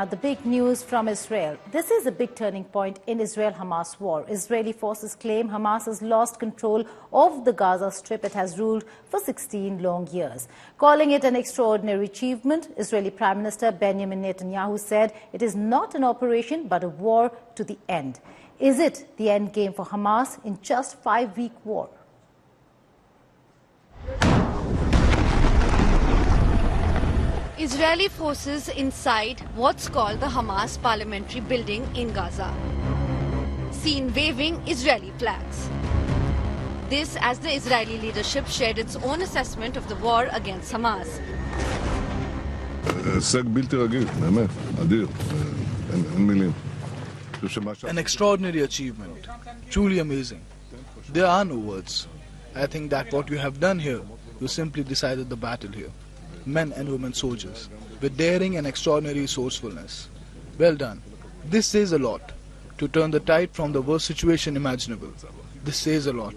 Now, the big news from Israel. This is a big turning point in Israel-Hamas war. Israeli forces claim Hamas has lost control of the Gaza Strip it has ruled for 16 long years. Calling it an extraordinary achievement, Israeli Prime Minister Benjamin Netanyahu said it is not an operation but a war to the end. Is it the end game for Hamas in just 5-week war? Israeli forces inside what's called the Hamas parliamentary building in Gaza, seen waving Israeli flags. This as the Israeli leadership shared its own assessment of the war against Hamas. An extraordinary achievement, truly amazing. There are no words. I think that what you have done here, you simply decided the battle here. Men and women soldiers, with daring and extraordinary resourcefulness. Well done. This says a lot. To turn the tide from the worst situation imaginable. This says a lot.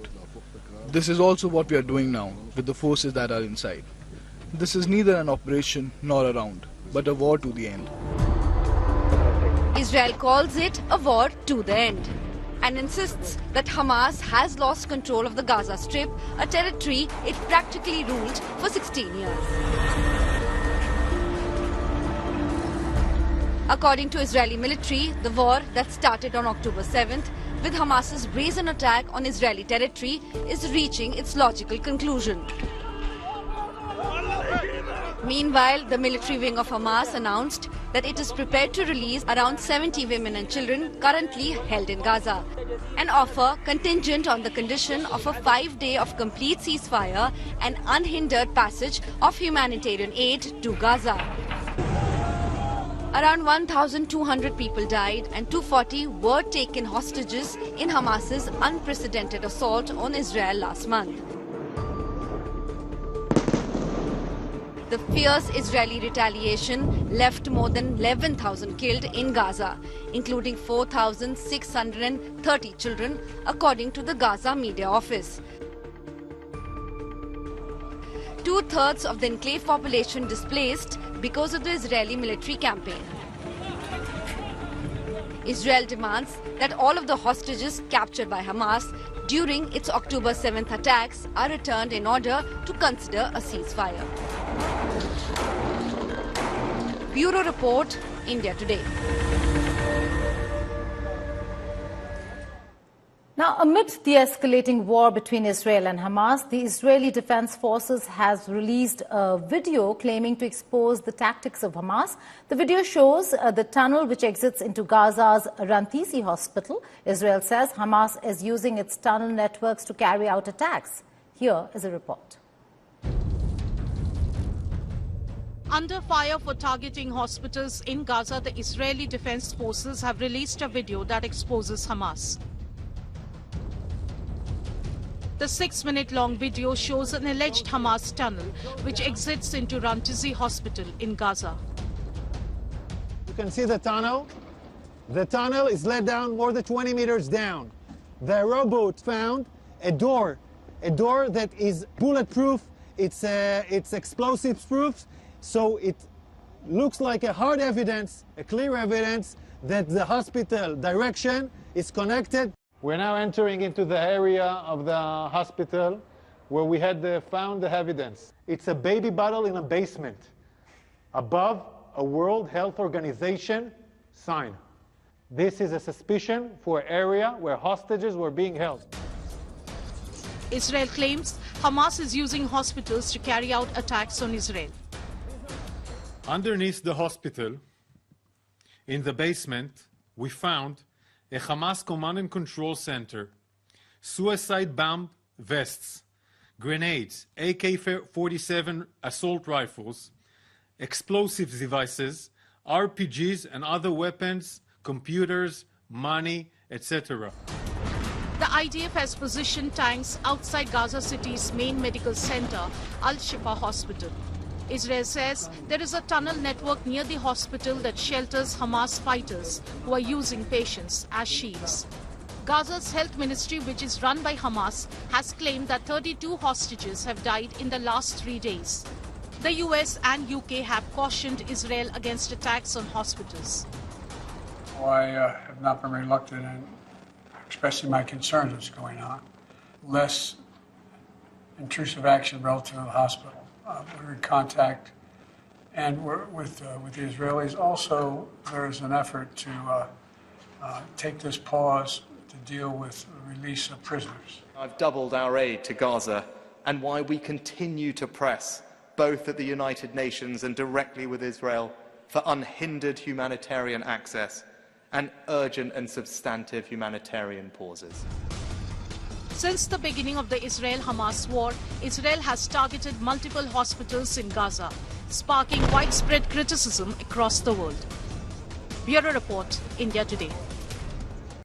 This is also what we are doing now with the forces that are inside. This is neither an operation nor a round, but a war to the end. Israel calls it a war to the end and insists that Hamas has lost control of the Gaza Strip, a territory it practically ruled for 16 years. According to Israeli military, the war that started on October 7th with Hamas's brazen attack on Israeli territory is reaching its logical conclusion. Meanwhile, the military wing of Hamas announced that it is prepared to release around 70 women and children currently held in Gaza, an offer contingent on the condition of a 5-day of complete ceasefire and unhindered passage of humanitarian aid to Gaza. Around 1,200 people died and 240 were taken hostages in Hamas's unprecedented assault on Israel last month. The fierce Israeli retaliation left more than 11,000 killed in Gaza, including 4,630 children, according to the Gaza Media Office. 2/3 of the enclave population displaced because of the Israeli military campaign. Israel demands that all of the hostages captured by Hamas during its October 7th attacks are returned in order to consider a ceasefire. Bureau Report, India Today. Now, amid the escalating war between Israel and Hamas, the Israeli Defense Forces has released a video claiming to expose the tactics of Hamas. The video shows the tunnel which exits into Gaza's Rantisi hospital. Israel says Hamas is using its tunnel networks to carry out attacks. Here is a report. Under fire for targeting hospitals in Gaza, the Israeli Defense Forces have released a video that exposes Hamas. The 6-minute-long video shows an alleged Hamas tunnel which exits into Rantisi Hospital in Gaza. You can see the tunnel. The tunnel is let down more than 20 meters down. The rowboat found a door that is bulletproof. It's explosives proof. So it looks like a hard evidence, a clear evidence that the hospital direction is connected. We're now entering into the area of the hospital where we had found the evidence. It's a baby bottle in a basement above a World Health Organization sign. This is a suspicion for an area where hostages were being held. Israel claims Hamas is using hospitals to carry out attacks on Israel. Underneath the hospital, in the basement, we found a Hamas command and control center, suicide bomb vests, grenades, AK-47 assault rifles, explosive devices, RPGs and other weapons, computers, money, etc. The IDF has positioned tanks outside Gaza City's main medical center, Al-Shifa Hospital. Israel says there is a tunnel network near the hospital that shelters Hamas fighters who are using patients as shields. Gaza's health ministry, which is run by Hamas, has claimed that 32 hostages have died in the last 3 days. The US and UK have cautioned Israel against attacks on hospitals. I have not been reluctant in expressing my concerns what's going on. Less intrusive action relative to the hospital. We're in contact and we're with the Israelis. Also, there's an effort to take this pause to deal with the release of prisoners. I've doubled our aid to Gaza and why we continue to press, both at the United Nations and directly with Israel, for unhindered humanitarian access and urgent and substantive humanitarian pauses. Since the beginning of the Israel-Hamas war, Israel has targeted multiple hospitals in Gaza, sparking widespread criticism across the world. Bureau Report, India Today.